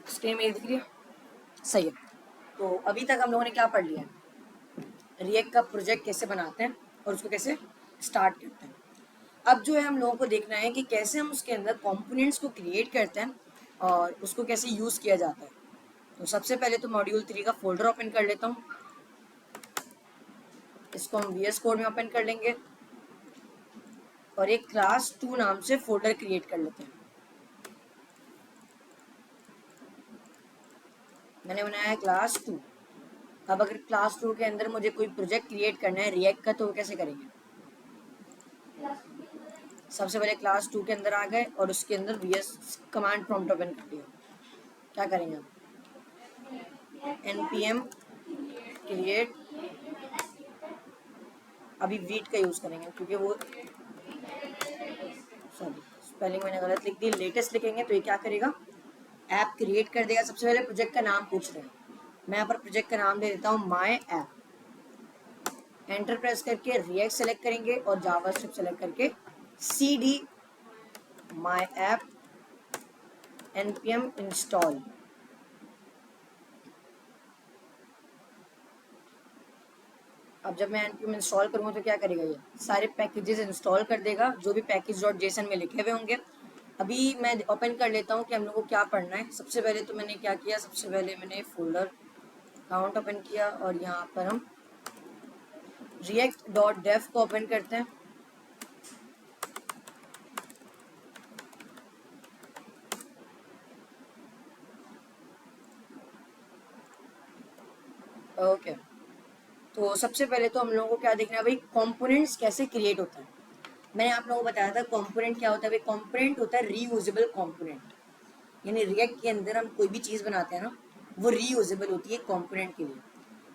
Screen में दिख रही है? सही है। तो अभी तक हम लोगों ने क्या पढ़ लिया है, रिएक्ट का प्रोजेक्ट कैसे बनाते हैं और उसको कैसे स्टार्ट करते हैं। अब जो है हम लोगों को देखना है कि कैसे हम उसके अंदर कंपोनेंट्स को क्रिएट करते हैं और उसको कैसे यूज़ किया जाता है। तो सबसे पहले तो मॉड्यूल 3 का फोल्डर ओपन कर लेता हूँ, इसको हम VS कोड में ओपन कर लेंगे और एक क्लास 2 नाम से फोल्डर क्रिएट कर लेते हैं। मैंने बनाया है क्लास 2। अब अगर क्लास 2 के अंदर मुझे कोई प्रोजेक्ट क्रिएट करना है रिएक्ट का, तो वो कैसे करेंगे? सबसे पहले क्लास 2 के अंदर आ गए और उसके अंदर VS कमांड प्रॉम्प्ट ओपन कर दिया। क्या करेंगे हम? npm क्रिएट, अभी वीट का यूज़ करेंगे क्योंकि वो, सॉरी स्पेलिंग मैंने गलत लिख दी, लेटेस्ट लिखेंगे तो ये क्या करेगा, ऐप क्रिएट कर देगा। सबसे पहले प्रोजेक्ट का नाम पूछ रहे हैं, मैं यहाँ पर प्रोजेक्ट का नाम दे देता हूँ माई ऐप। एंटर प्रेस करके रिएक्ट सेलेक्ट करेंगे और जावास्क्रिप्ट सेलेक्ट करके cd my app npm install. अब जब मैं npm इंस्टॉल करूँगा तो क्या करेगा, ये सारे पैकेजेस इंस्टॉल कर देगा जो भी package.json में लिखे हुए होंगे। अभी मैं ओपन कर लेता हूँ कि हम लोग को क्या पढ़ना है। सबसे पहले तो मैंने क्या किया, सबसे पहले मैंने फोल्डर अकाउंट ओपन किया और यहाँ पर हम react.dev को ओपन करते हैं। ओके, तो सबसे पहले तो हम लोगों को क्या देखना है भाई, कंपोनेंट्स कैसे क्रिएट होता है। मैंने आप लोगों को बताया था कंपोनेंट क्या होता है भाई, कंपोनेंट होता है रीयूजेबल कंपोनेंट। यानी रिएक्ट के अंदर हम कोई भी चीज़ बनाते हैं ना, वो रीयूजेबल होती है कंपोनेंट के लिए,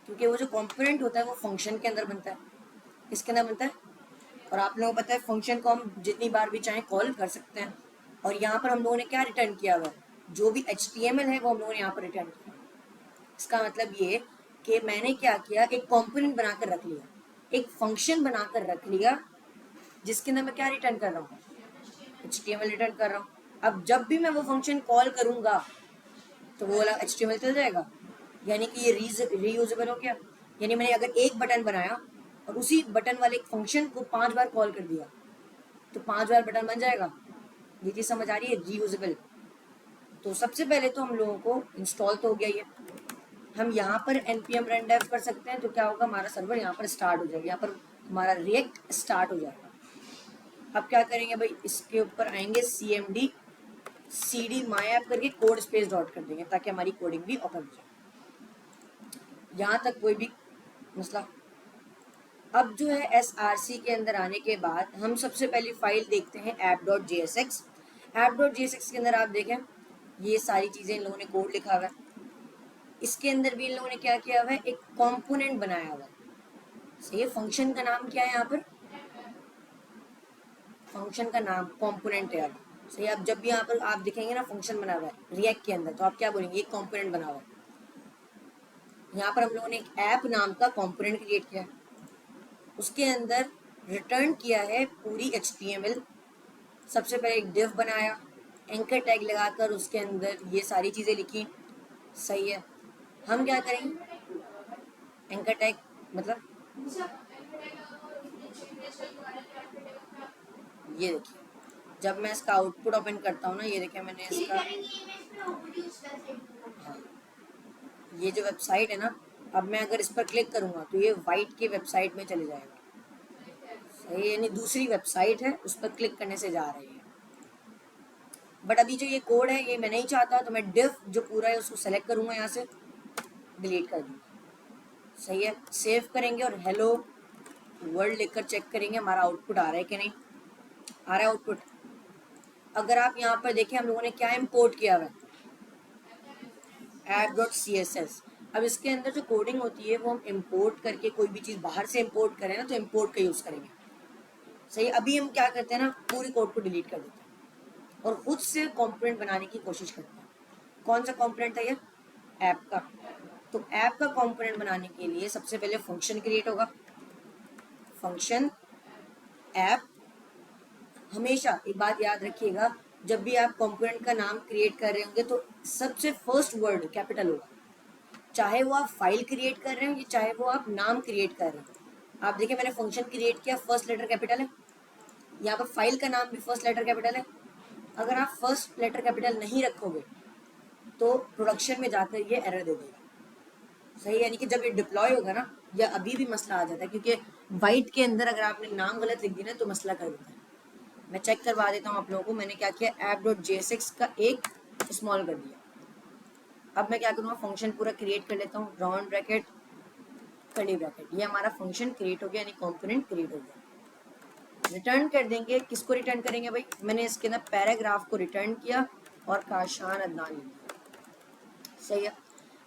क्योंकि वो जो कंपोनेंट होता है वो फंक्शन के अंदर बनता है। किसके अंदर बनता है? और आप लोगों को पता है फंक्शन को हम जितनी बार भी चाहें कॉल कर सकते हैं। और यहाँ पर हम लोगों ने क्या रिटर्न किया हुआ है, जो भी HTML है वो हम लोगों ने यहाँ पर रिटर्न किया। इसका मतलब ये कि मैंने क्या किया, एक कंपोनेंट बनाकर रख लिया, एक फंक्शन बनाकर रख लिया जिसके अंदर मैं क्या रिटर्न कर रहा हूँ, HTML रिटर्न कर रहा हूँ। अब जब भी मैं वो फंक्शन कॉल करूँगा तो वो वाला HTML चल जाएगा, यानी कि ये रीयूजेबल हो गया। यानी मैंने अगर एक बटन बनाया और उसी बटन वाले एक फंक्शन को 5 बार कॉल कर दिया तो 5 बार बटन बन जाएगा। ये चीज़ समझ आ रही है, रीयूजेबल। तो सबसे पहले तो हम लोगों को इंस्टॉल तो हो गया ये, हम यहाँ पर npm run dev कर सकते हैं तो क्या होगा, हमारा सर्वर यहाँ पर स्टार्ट हो जाएगा, यहाँ पर हमारा रिएक्ट स्टार्ट हो जाएगा। अब क्या करेंगे भाई, इसके ऊपर आएंगे cmd cd my app करके कोड स्पेस डॉट कर देंगे ताकि हमारी कोडिंग भी ओपन हो जाए। यहाँ तक कोई भी मसला? अब जो है SRC के अंदर आने के बाद हम सबसे पहली फाइल देखते हैं app.jsx। app.jsx के अंदर आप देखें ये सारी चीज़ें इन लोगों ने कोड लिखा हुआ है। इसके अंदर भी इन लोगों ने क्या किया हुआ है, एक कंपोनेंट बनाया हुआ है। सही है, फंक्शन का नाम क्या है यहाँ पर, फंक्शन का नाम कंपोनेंट है। सही है, अब जब भी यहाँ पर आप दिखेंगे ना फंक्शन बना हुआ है रिएक्ट के अंदर तो आप क्या बोलेंगे, एक कंपोनेंट बना हुआ है। यहाँ पर हम लोगों ने एक ऐप नाम का कंपोनेंट क्रिएट किया है, उसके अंदर रिटर्न किया है पूरी HTML। सबसे पहले एक div बनाया, एंकर टैग लगाकर उसके अंदर ये सारी चीज़ें लिखी। सही है, हम क्या करेंगे, एंकर टैग मतलब ये देखिए, जब मैं इसका आउटपुट ओपन करता हूँ ना, ये देखिए मैंने इसका, हाँ ये जो वेबसाइट है ना, अब मैं अगर इस पर क्लिक करूँगा तो ये वाइट की वेबसाइट में चले जाएगा। सही, यानी दूसरी वेबसाइट है उस पर क्लिक करने से जा रही है। बट अभी जो ये कोड है ये मैं नहीं चाहता, तो मैं div जो पूरा है उसको सेलेक्ट करूँगा, यहाँ से डिलीट कर दूँगा। सही है, सेव करेंगे और हेलो वर्ल्ड लिखकर चेक करेंगे हमारा आउटपुट आ रहा है कि नहीं आ रहा है आउटपुट। अगर आप यहाँ पर देखें हम लोगों ने क्या इम्पोर्ट किया हुआ है, app.css। अब इसके अंदर जो कोडिंग होती है वो हम इम्पोर्ट करके कोई भी चीज़ बाहर से इम्पोर्ट करें ना तो इम्पोर्ट का यूज़ करेंगे। सही, अभी हम क्या करते हैं ना, पूरी कोड को डिलीट कर देते हैं और खुद से कंपोनेंट बनाने की कोशिश करते हैं। कौन सा कंपोनेंट था ये, ऐप का। तो ऐप का कंपोनेंट बनाने के लिए सबसे पहले फंक्शन क्रिएट होगा, फंक्शन ऐप। हमेशा एक बात याद रखिएगा, जब भी आप कंपोनेंट का नाम क्रिएट कर रहे होंगे तो सबसे फर्स्ट वर्ड कैपिटल होगा, चाहे वो आप फाइल क्रिएट कर रहे हो या चाहे वो आप नाम क्रिएट कर रहे हो। आप देखिए मैंने फंक्शन क्रिएट किया, फर्स्ट लेटर कैपिटल है, यहाँ पर फाइल का नाम भी फर्स्ट लेटर कैपिटल है। अगर आप फर्स्ट लेटर कैपिटल नहीं रखोगे तो प्रोडक्शन में जाकर ये एरर दे देगा। सही, यानी कि जब ये डिप्लॉय होगा ना, या अभी भी मसला आ जाता है, क्योंकि वाइट के अंदर अगर आपने नाम गलत लिख दिया ना तो मसला कर देता है। मैं चेक करवा देता हूँ आप लोगों को। मैंने क्या किया, app.jsx का एक स्मॉल कर दिया। अब मैं क्या करूँगा, फंक्शन पूरा क्रिएट कर लेता हूँ, राउंड ब्रैकेट कर्ली ब्रैकेट, ये हमारा फंक्शन क्रिएट हो गया, यानी कंपोनेंट क्रिएट हो गया। रिटर्न कर देंगे, किसको रिटर्न करेंगे भाई, मैंने इसके अंदर पैराग्राफ को रिटर्न किया और काशान अदनान लिख दिया। सही है।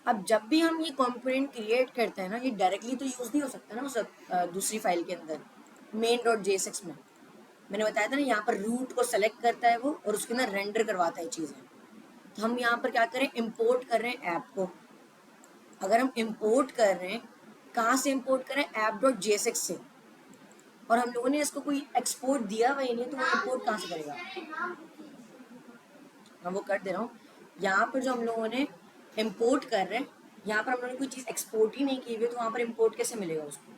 अब जब भी हम ये कंपोनेंट क्रिएट करते हैं ना, ये डायरेक्टली तो यूज़ नहीं हो सकता ना उस दूसरी फाइल के अंदर, main.jsx में। मैंने बताया था ना, यहाँ पर रूट को सेलेक्ट करता है वो और उसके अंदर रेंडर करवाता है चीज़ें। तो हम यहाँ पर क्या करें, इंपोर्ट कर रहे हैं ऐप को। अगर हम इंपोर्ट कर रहे हैं, कहाँ से इंपोर्ट करें, app.jsx से। और हम लोगों ने इसको कोई एक्सपोर्ट दिया हुआ ही नहीं, तो वो इंपोर्ट कहाँ से करेगा। मैं वो कर दे रहा हूँ। यहाँ पर जो हम लोगों ने इंपोर्ट कर रहे हैं, यहाँ पर हम लोगों ने कोई चीज़ एक्सपोर्ट ही नहीं की हुई, तो वहाँ पर इंपोर्ट कैसे मिलेगा उसको।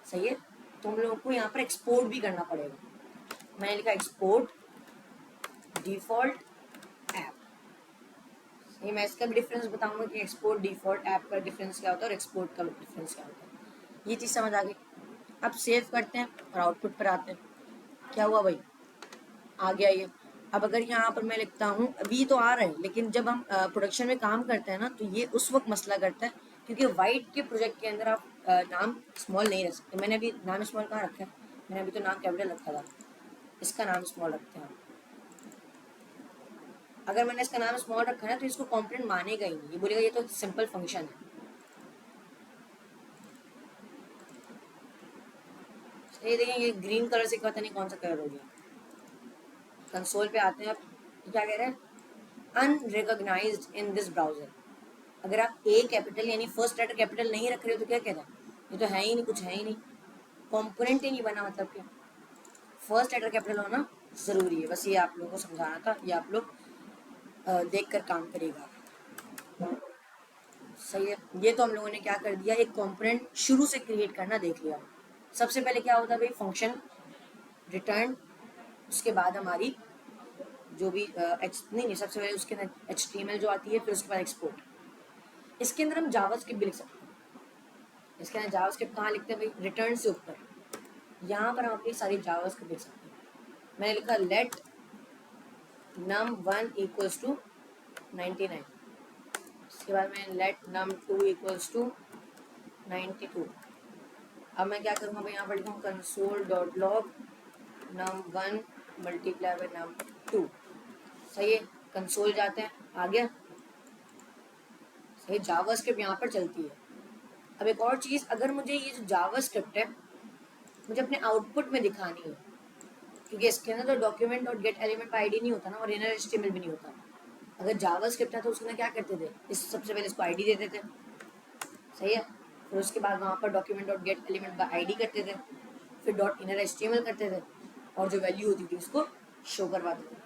सही है, तो हम लोगों को यहाँ पर एक्सपोर्ट भी करना पड़ेगा। मैंने लिखा एक्सपोर्ट डिफॉल्ट ऐप। ये मैं इसका भी डिफरेंस बताऊंगा कि एक्सपोर्ट डिफॉल्ट ऐप का डिफरेंस क्या होता है और एक्सपोर्ट का डिफरेंस क्या होता है। ये चीज़ समझ आ गई। अब सेव करते हैं और आउटपुट पर आते हैं। क्या हुआ भाई, आ गया ये। अब अगर यहाँ पर मैं लिखता हूँ, अभी तो आ रहा है, लेकिन जब हम प्रोडक्शन में काम करते हैं ना तो ये उस वक्त मसला करता है, क्योंकि वाइट के प्रोजेक्ट के अंदर आप नाम स्मॉल नहीं रख सकते। मैंने अभी नाम स्मॉल कहाँ रखा है, मैंने अभी तो नाम कैपिटल रखा था, इसका नाम स्मॉल रखते हैं। अगर मैंने इसका नाम स्मॉल रखा है ना तो इसको कॉम्पोनेंट मानेगा ही नहीं, ये बोलेगा ये तो सिंपल फंक्शन है। ये देखिए, ये ग्रीन कलर से पता नहीं कौन सा कलर हो गया। कंसोल पे आते हैं, अब क्या कह रहे हैं, अनरिकॉग्नाइज्ड इन दिस ब्राउजर। अगर आप ए कैपिटल यानी फर्स्ट लेटर कैपिटल नहीं रख रहे हो तो क्या कह रहा है, ये तो है ही नहीं, कुछ है ही नहीं, कंपोनेंट ही नहीं बना। मतलब क्या, फर्स्ट लेटर कैपिटल होना ज़रूरी है। बस ये आप लोगों को समझाना था, ये आप लोग देख कर काम करेगा। सही है, ये तो हम लोगों ने क्या कर दिया, एक कंपोनेंट शुरू से क्रिएट करना देख लिया। सबसे पहले क्या होता है भाई, फंक्शन रिटर्न, उसके बाद हमारी जो भी नहीं, सबसे पहले उसके अंदर HTML जो आती है, फिर उसके बाद एक्सपोर्ट। इसके अंदर हम जावास्क्रिप्ट भी लिख सकते हैं। इसके अंदर जावास्क्रिप्ट कहाँ लिखते हैं भाई, रिटर्न से ऊपर, यहाँ पर हम अपनी सारी जावास्क्रिप्ट लिख सकते हैं। मैंने लिखा लेट num1 इक्वल्स टू 99, इसके बाद मैं लेट num2 इक्वल्स टू 92। अब मैं क्या करूँगा भाई, यहाँ पर लिखूँ console.log num1 multiply by num2। सही है, कंसोल जाते हैं, आ गया। सही, जावास्क्रिप्ट यहाँ पर चलती है। अब एक और चीज़, अगर मुझे ये जो जावास्क्रिप्ट है मुझे अपने आउटपुट में दिखानी है, क्योंकि इसके अंदर तो डॉक्यूमेंट डॉट गेट एलिमेंट का आईडी नहीं होता ना, और इनर HTML भी नहीं होता। अगर जावास्क्रिप्ट है तो उसके अंदर क्या करते थे, इस सबसे पहले इसको आईडी देते थे। सही है, फिर उसके बाद वहाँ पर डॉक्यूमेंट डॉट गेट एलिमेंट का आईडी करते थे, फिर डॉट इनर HTML करते थे, और जो वैल्यू होती थी उसको शो करवाते थे।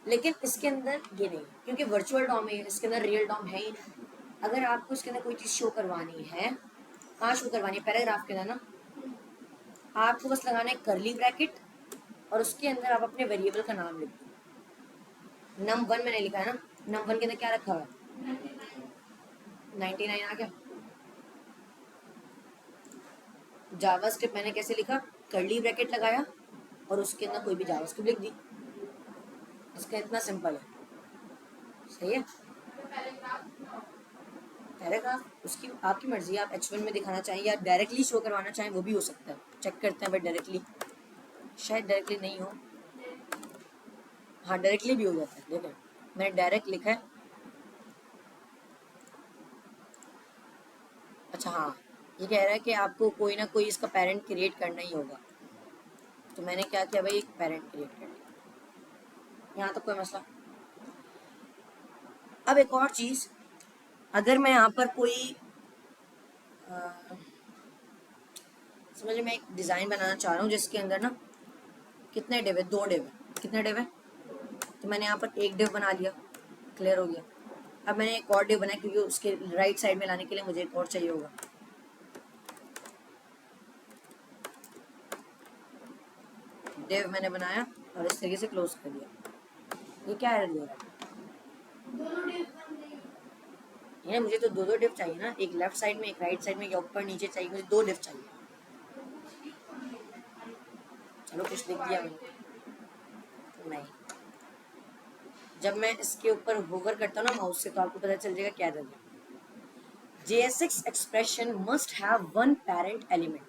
लेकिन इसके अंदर ये नहीं, क्योंकि वर्चुअल डॉम है, इसके अंदर रियल डॉम है ही नहीं। अगर आपको इसके अंदर कोई चीज़ शो करवानी है, कहाँ शो करवानी है, पैराग्राफ के अंदर ना, आपको बस लगाना है कर्ली ब्रैकेट और उसके अंदर आप अपने वेरिएबल का नाम लिख दो। num1 मैंने लिखा है ना, num1 के अंदर क्या रखा हुआ है, 99 आ गया। जावास्क्रिप्ट मैंने कैसे लिखा, कर्ली ब्रैकेट लगाया और उसके अंदर कोई भी जावास्क्रिप्ट लिख दी। इसका इतना सिंपल है। सही है, पैराग्राफ उसकी आपकी मर्जी है, आप H1 में दिखाना चाहें या डायरेक्टली शो करवाना चाहें वो भी हो सकता है। चेक करते हैं भाई, डायरेक्टली शायद डायरेक्टली नहीं हो, हाँ डायरेक्टली भी हो जाता है। देखो मैंने डायरेक्ट लिखा है। अच्छा हाँ, ये कह रहा है कि आपको कोई ना कोई इसका पेरेंट क्रिएट करना ही होगा, तो मैंने क्या किया भाई, एक पेरेंट क्रिएट कर लिया। यहाँ तक कोई मसला। अब एक और चीज़, अगर मैं यहाँ पर कोई समझ, मैं एक डिज़ाइन बनाना चाह रहा हूँ जिसके अंदर ना कितने डिव है, 2 डिव है। कितने डिव है, तो मैंने यहाँ पर एक डिव बना लिया, क्लियर हो गया। अब मैंने एक और डिव बनाया क्योंकि उसके राइट साइड में लाने के लिए मुझे एक और चाहिए होगा। डिव मैंने बनाया और इस तरीके से क्लोज कर दिया। ये क्या एरर दे रहा है? ये मुझे तो दो डिव चाहिए ना, एक लेफ्ट साइड में एक राइट साइड में, या ऊपर नीचे चाहिए, मुझे दो डिव चाहिए। चलो कुछ लिख दिया मैंने। नहीं, जब मैं इसके ऊपर होवर करता हूँ ना माउस से, तो आपको पता चल जाएगा क्या एरर है। JSX expression must have one parent element.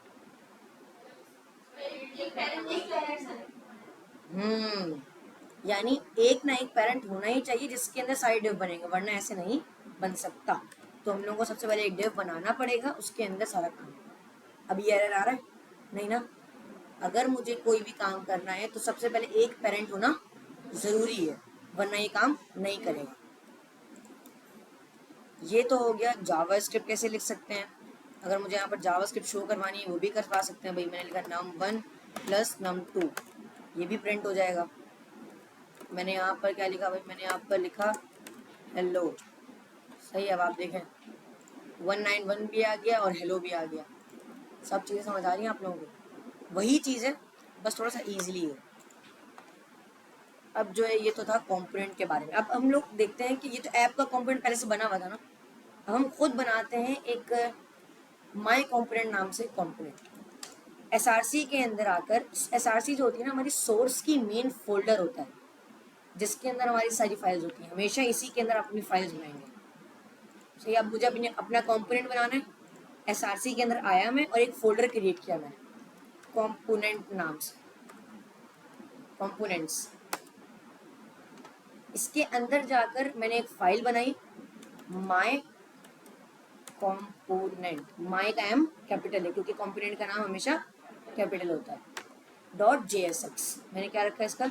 यानी एक ना एक पेरेंट होना ही चाहिए जिसके अंदर सारे डिव बनेंगे, वरना ऐसे नहीं बन सकता। तो हम लोगों को सबसे पहले एक डिव बनाना पड़ेगा, उसके अंदर सारा काम। अब ये एरर आ रहा है? नहीं ना। अगर मुझे कोई भी काम करना है तो सबसे पहले एक पेरेंट होना जरूरी है, वरना ये काम नहीं करेगा। ये तो हो गया जावास्क्रिप्ट कैसे लिख सकते हैं। अगर मुझे यहाँ पर जावास्क्रिप्ट शो करवानी है वो भी करवा सकते हैं। भाई मैंने लिखा num1 + num2, ये भी प्रिंट हो जाएगा। मैंने यहाँ पर क्या लिखा भाई, मैंने यहाँ पर लिखा हेलो। सही है। अब आप देखें 191 भी आ गया और हेलो भी आ गया। सब चीज़ें समझ आ रही हैं आप लोगों को? वही चीज़ है, बस थोड़ा सा ईजिली है। अब जो है ये तो था कंपोनेंट के बारे में। अब हम लोग देखते हैं कि ये तो ऐप का कंपोनेंट पहले से बना हुआ था ना, हम खुद बनाते हैं एक माई कंपोनेंट नाम से कंपोनेंट। एसआरसी के अंदर आकर, एसआरसी जो होती है ना हमारी सोर्स की मेन फोल्डर होता है जिसके अंदर हमारी सारी फाइल्स होती हैं। हमेशा इसी के अंदर अपनी फाइल्स बनाएंगे। सही। अब मुझे अपना कंपोनेंट बनाना है, एसआरसी के अंदर आया मैं और एक फोल्डर क्रिएट किया मैंने कंपोनेंट नाम से, कंपोनेंट्स। इसके अंदर जाकर मैंने एक फाइल बनाई माई कंपोनेंट। माई का एम कैपिटल है क्योंकि कंपोनेंट का नाम हमेशा कैपिटल होता है। .jsx मैंने क्या रखा है इसका।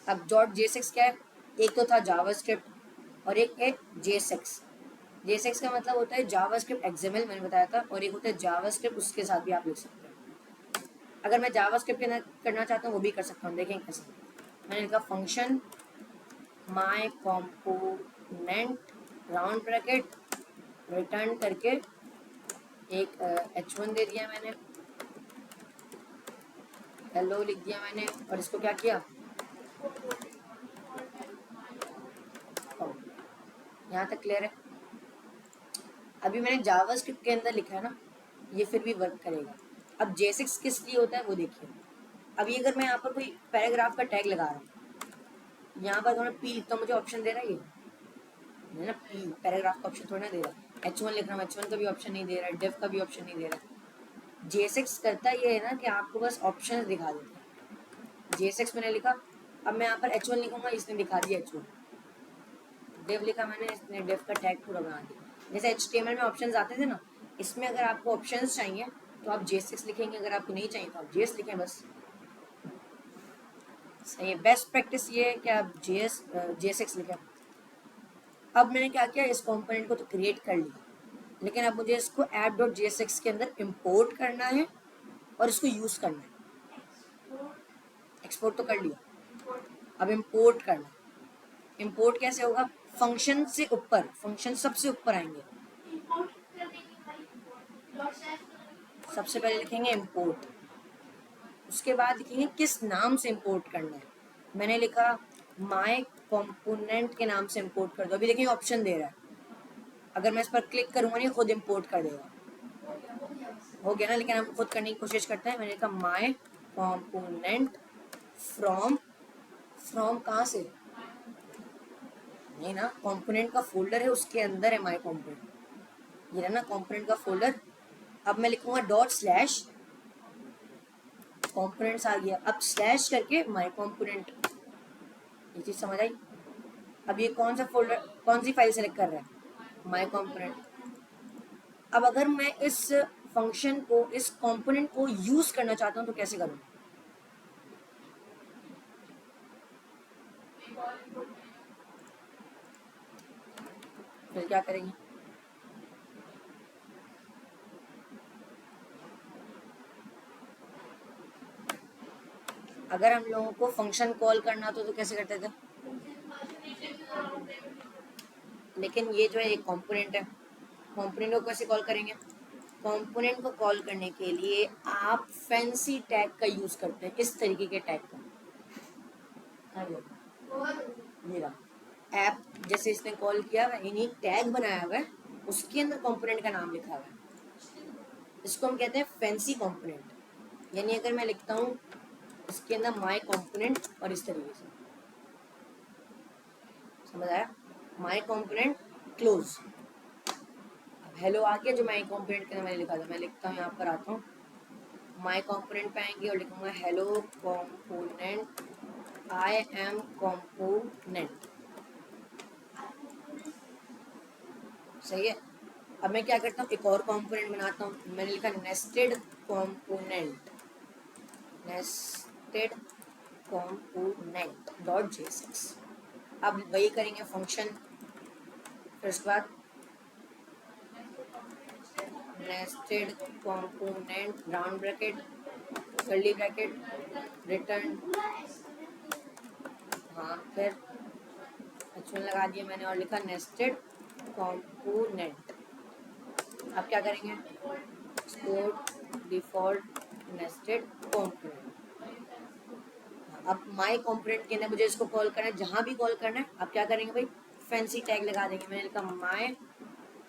अब .jsx क्या है? एक तो था जावास्क्रिप्ट और एक है JSX। JSX का मतलब होता है जावास्क्रिप्ट XML, मैंने बताया था, और एक होता है जावास्क्रिप्ट, उसके साथ भी आप लिख सकते हैं। अगर मैं जावास्क्रिप्ट के अंदर करना चाहता हूँ वो भी कर सकता हूँ। देखें कैसे। मैंने लिखा function my component round bracket return करके एक h1 दे दिया मैंने, हेलो लिख दिया मैंने, और इसको क्या किया, यहाँ तक क्लियर है। अभी मैंने जावास्क्रिप्ट के अंदर लिखा है ना, ये फिर भी वर्क करेगा। अब JSX किस लिए होता है वो देखिए। अभी अगर मैं यहाँ पर कोई पैराग्राफ का टैग लगा रहा हूँ, यहाँ पर थोड़ा पी लिखता हूँ, मुझे ऑप्शन दे रहा है ये ना, पी पैराग्राफ का ऑप्शन थोड़ा ना दे रहा है। H1 लिख रहा हूँ, H1 का भी ऑप्शन नहीं दे रहा है, डेफ का भी ऑप्शन नहीं दे रहा है। JSX करता ये है ना कि आपको बस ऑप्शन दिखा देता है। JSX मैंने लिखा, अब मैं यहाँ पर H1 लिखूंगा, इसने दिखा दिया H1। डेव लिखा मैंने, इसने डेव का टैग पूरा बना दिया। जैसे HTML में ऑप्शंस आते थे ना, इसमें अगर आपको ऑप्शंस चाहिए तो आप JSX लिखेंगे, अगर आपको नहीं चाहिए तो आप JS लिखें बस। सही है। बेस्ट प्रैक्टिस ये है कि आप JSX लिखें। अब मैंने क्या किया, इस कंपोनेंट को तो क्रिएट कर लिया, लेकिन अब मुझे इसको app.jsx के अंदर इंपोर्ट करना है और इसको यूज करना है। एक्सपोर्ट तो कर लिया, अब इंपोर्ट करना है। इंपोर्ट कैसे होगा? फंक्शन से ऊपर, फंक्शन सबसे ऊपर आएंगे। सबसे पहले लिखेंगे इंपोर्ट, उसके बाद लिखेंगे किस नाम से इंपोर्ट करना है। मैंने लिखा माय कंपोनेंट के नाम से इंपोर्ट कर दो। अभी देखिए ऑप्शन दे रहा है, अगर मैं इस पर क्लिक करूंगा नहीं खुद इंपोर्ट कर देगा। हो गया ना, लेकिन हम खुद करने की कोशिश करते हैं। मैंने कहा माय कंपोनेंट फ्रॉम, फ्रॉम कहाँ से? नहीं ना, कंपोनेंट का फोल्डर है उसके अंदर है माय कंपोनेंट, ये रहा ना कंपोनेंट का फोल्डर। अब मैं लिखूंगा ./ कंपोनेंट्स आ गया, अब स्लैश करके माय कंपोनेंट। ये चीज समझ आई? अब ये कौन सा फोल्डर, कौन सी फाइल सेलेक्ट कर रहा है? My component. अब अगर मैं इस फंक्शन को, इस कंपोनेंट को यूज करना चाहता हूं तो कैसे करूं? फिर क्या करेंगे? अगर हम लोगों को फंक्शन कॉल करना तो कैसे करते थे? लेकिन ये जो है एक कंपोनेंट है, कंपोनेंट को कैसे कॉल करेंगे? कंपोनेंट को कॉल करने के लिए आप फैंसी टैग का यूज करते हैं, इस तरीके के टैग का। ये रहा ऐप, जैसे इसने कॉल किया हुआ इन्हीं टैग बनाया हुआ है, उसके अंदर कंपोनेंट का नाम लिखा हुआ है, इसको हम कहते हैं फैंसी कंपोनेंट। यानी अगर मैं लिखता हूँ इसके अंदर माय कंपोनेंट और इस तरीके से, समझ आया? My component close. अब हेलो आ गया जो माय कंपोनेंट के अंदर मैंने लिखा था, मैं लिखता हूँ, यहाँ पर आता हूँ, माय कंपोनेंट पे आएंगे और लिखूंगा hello component, I am component. सही है। अब मैं क्या करता हूँ, एक और कंपोनेंट बनाता हूँ, मैंने लिखा nested component, nested component dot JSX. अब वही करेंगे फंक्शन, फिर उसके बाद nested component round bracket curly bracket return, हाँ फिर अच्छा लगा दिया मैंने और लिखा नेस्टेड कंपोनेंट। अब क्या करेंगे, डिफॉल्ट नेस्टेड कंपोनेंट। अब माय कंपोनेंट के अंदर मुझे इसको कॉल करना है, जहां भी कॉल करना है। अब क्या करेंगे भाई, फैंसी टैग लगा देंगे, मैंने लिखा माय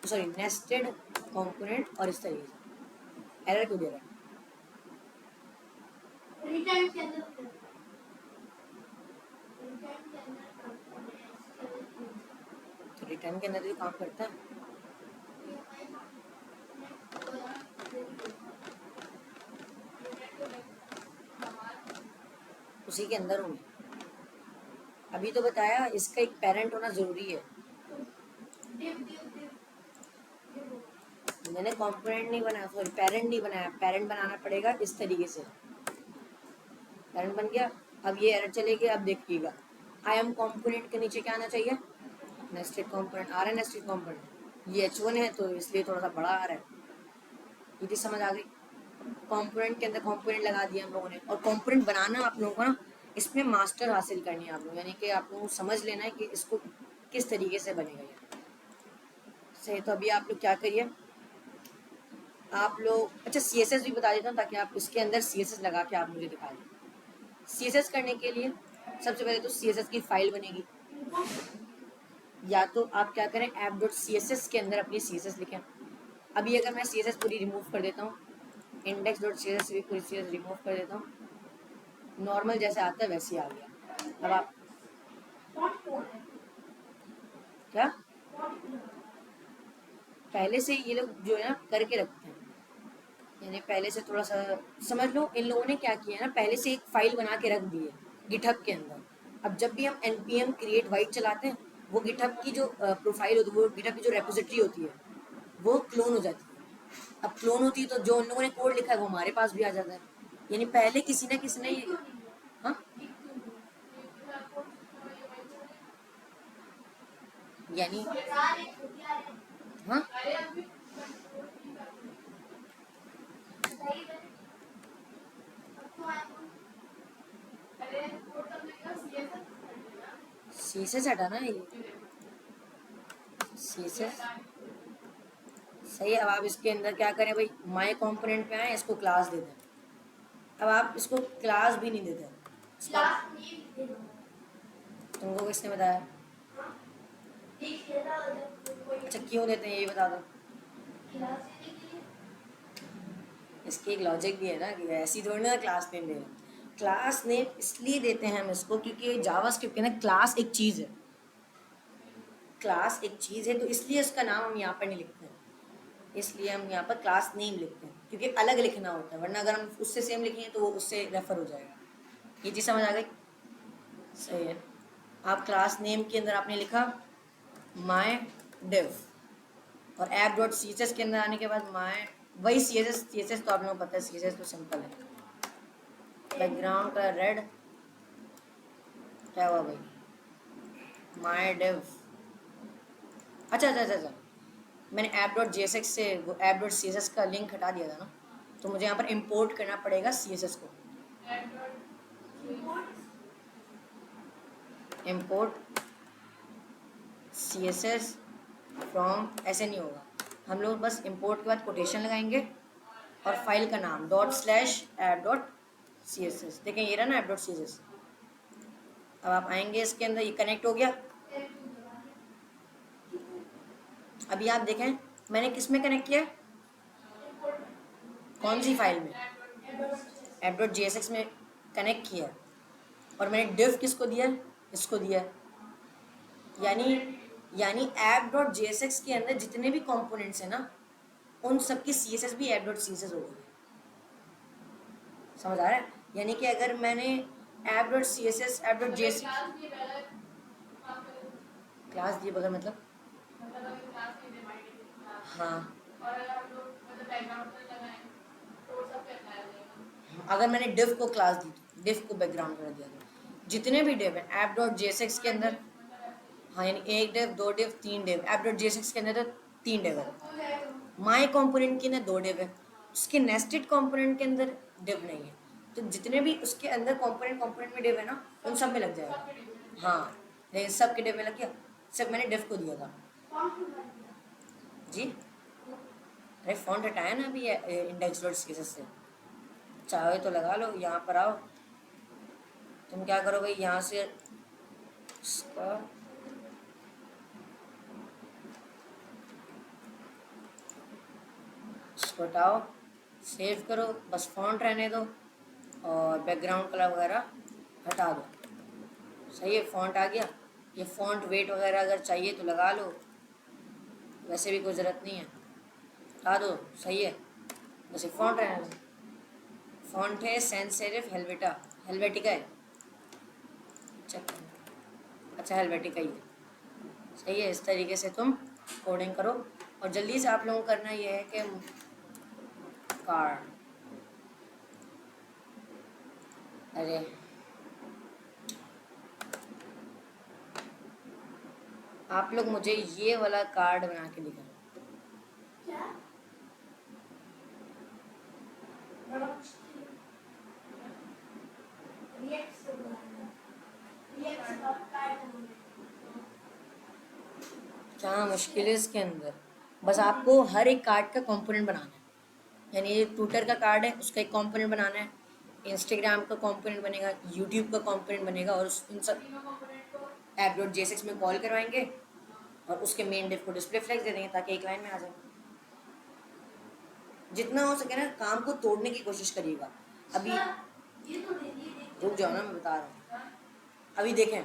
सॉरी नेस्टेड कंपोनेंट और इस तरीके से। एरर क्यों दे रहा है? तो रिटर्न के अंदर तो काम करता है। उसी के अंदर हूँ, अभी तो बताया इसका एक पेरेंट होना जरूरी है। मैंने कंपोनेंट नहीं बनाया, सॉरी पेरेंट नहीं बनाया, पेरेंट बनाना पड़ेगा इस तरीके से। पेरेंट बन गया, अब ये एरर चलेगी। अब देखिएगा आई एम कंपोनेंट के नीचे क्या आना चाहिए, नेस्टेड कंपोनेंट आ रहा है, नेस्टेड कंपोनेंट ये H1 है तो इसलिए थोड़ा सा बड़ा आ रहा है। ये भी समझ आ गई, कंपोनेंट के अंदर कंपोनेंट लगा दिया हम लोगों ने। और कंपोनेंट बनाना आप लोगों को ना इसमें मास्टर हासिल करनी है आप लोग, यानी कि आप लोगों को समझ लेना है कि इसको किस तरीके से बनेगा ये। सही, तो अभी आप लोग क्या करिए, आप लोग अच्छा CSS भी बता देता हूँ ताकि आप उसके अंदर CSS लगा के आप मुझे दिखा दें। CSS करने के लिए सबसे पहले तो CSS की फाइल बनेगी, या तो आप क्या करें app.css के अंदर अपनी CSS लिखें। अभी अगर मैं CSS पूरी रिमूव कर देता हूँ, index.css भी पूरी CSS रिमूव कर देता हूँ, नॉर्मल जैसे आता है वैसे ही आ गया। अब आप क्या पहले से ये लोग जो है ना करके रखते हैं, यानी पहले से थोड़ा सा समझ लो, इन लोगों ने क्या किया है ना, पहले से एक फाइल बना के रख दी है गिटहब के अंदर। अब जब भी हम npm create वाइट चलाते हैं, वो गिटहब की जो प्रोफाइल होती है, वो गिटहब की जो रेपोजिटरी होती है वो क्लोन हो जाती है। अब क्लोन होती है तो जो उन लोगों ने कोड लिखा है वो हमारे पास भी आ जाता है, यानी पहले किसी ना किसी ने ये, हाँ यानी हाँ CSS हटाना है ये CSS। सही है। अब आप इसके अंदर क्या करें भाई, माय कंपोनेंट पे आए, इसको क्लास दे दें। अब आप इसको क्लास भी नहीं देते, तुमको किसने बताया? अच्छा क्यों देते हैं ये बता दो। इसकी एक लॉजिक भी है ना कि ऐसी थोड़ी ना क्लास नेम दे रहे हैं। क्लास नेम इसलिए देते हैं हम इसको क्योंकि जावास्क्रिप्ट के ना क्लास एक चीज़ है, क्लास एक चीज़ है, तो इसलिए उसका नाम हम यहाँ पर नहीं लिखते हैं, इसलिए हम यहाँ पर क्लास नेम लिखते हैं क्योंकि अलग लिखना होता है, वरना अगर हम उससे सेम लिखेंगे तो वो उससे रेफर हो जाएगा। ये चीज़ समझ आ गई? सही है। आप क्लास नेम के अंदर आपने लिखा माय डिव, और app.css के अंदर आने के बाद माय वही CSS तो आप लोगों को पता है, CSS तो सिंपल है। बैकग्राउंड का रेड क्या हुआ भाई, माय डिव। अच्छा अच्छा अच्छा अच्छा, मैंने app.jsx से वो app.css का लिंक हटा दिया था ना, तो मुझे यहाँ पर इंपोर्ट करना पड़ेगा CSS को। इम्पोर्ट CSS फ्रॉम, ऐसे नहीं होगा, हम लोग बस इम्पोर्ट के बाद कोटेशन लगाएंगे और फाइल का नाम ./app.css, देखें ये रहा ना app.css। अब आप आएंगे इसके अंदर, ये कनेक्ट हो गया। अभी आप देखें मैंने किस में कनेक्ट किया, कौन सी फाइल में, app.jsx में कनेक्ट किया, और मैंने div किसको दिया, इसको दिया। यानी app.jsx के अंदर जितने भी कंपोनेंट्स हैं ना, उन सबकी CSS भी app.css होगी। समझ आ रहा है? यानी कि अगर मैंने app.css app.jsx क्लास दिए बगैर मतलब, हाँ अगर मैंने div को क्लास दी तो div को बैकग्राउंड कर दिया तो जितने भी div है app.jsx के अंदर, हाँ यानी एक div, दो div, तीन div, app.jsx के अंदर तो 3 div है। माई कंपोनेंट के अंदर 2 div है, उसके नेस्टेड कंपोनेंट के अंदर div नहीं है, तो जितने भी उसके अंदर कंपोनेंट में div है ना, उन सब में लग जाएगा। हाँ लेकिन सब के div में लग गया, सब मैंने div को दिया था जी। अरे फॉन्ट हटाया ना अभी index.css से, चाहे तो लगा लो। यहाँ पर आओ, तुम क्या करोगे, यहाँ से इसका इसको हटाओ, सेव करो, बस फॉन्ट रहने दो और बैकग्राउंड कलर वगैरह हटा दो। सही है, फॉन्ट आ गया। ये फॉन्ट वेट वगैरह अगर चाहिए तो लगा लो, वैसे भी कोई ज़रूरत नहीं है, हटा दो। सही है, बस ये फॉन्ट रहने दो। फॉन्ट है सैंस सेरिफ हेल्वेटिका है, अच्छा हेल्वेटिका ही है। सही है, इस तरीके से तुम कोडिंग करो। और जल्दी से आप लोगों को करना ये है कि कार्ड, अरे आप लोग मुझे ये वाला कार्ड बना के दिखाओ। क्या मुश्किल है इसके अंदर, बस आपको हर एक कार्ड का कंपोनेंट बनाना है। यानी ये ट्विटर का कार्ड है, उसका एक कंपोनेंट बनाना है, इंस्टाग्राम का कंपोनेंट बनेगा, यूट्यूब का कंपोनेंट बनेगा, और इन सब app.jsx में कॉल करवाएंगे और उसके मेन डिव को डिस्प्ले फ्लैग्स दे देंगे ताकि एक लाइन में आ जाए। जितना हो सके ना काम को तोड़ने की कोशिश करिएगा। अभी रुक जाओ ना, मैं बता रहा हूँ। अभी देखें,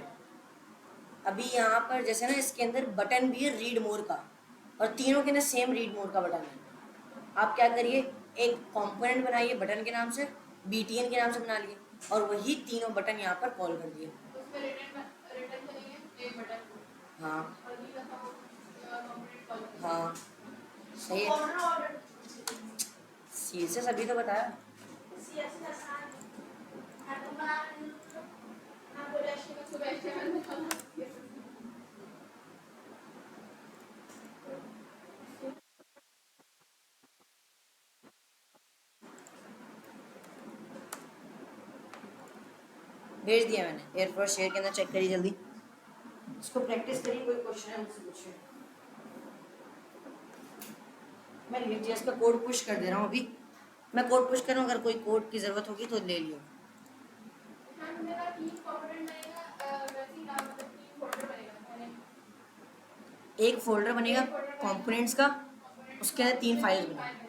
अभी यहाँ पर जैसे ना इसके अंदर बटन भी है रीड मोर का, और तीनों के अंदर सेम रीड मोर का बटन है। आप क्या करिए, एक कंपोनेंट बनाइए बटन के नाम से, BTN के नाम से बना लिए, और वही तीनों बटन यहाँ पर कॉल कर दिए। हाँ हाँ सही है, CSS अभी तो बताया। भेज दिया मैंने, एयरफोर्स शेयर के अंदर चेक करिए जल्दी, इसको प्रैक्टिस करिए। कोई क्वेश्चन है मुझसे पूछिए। मैं Vue.js का कोड पुश कर दे रहा हूँ अभी, मैं कोड पुश कर रहा हूँ, अगर कोई कोड की ज़रूरत होगी तो ले लियो। एक फोल्डर बनेगा कंपोनेंट्स का, उसके अंदर 3 फाइल्स बनेंगी।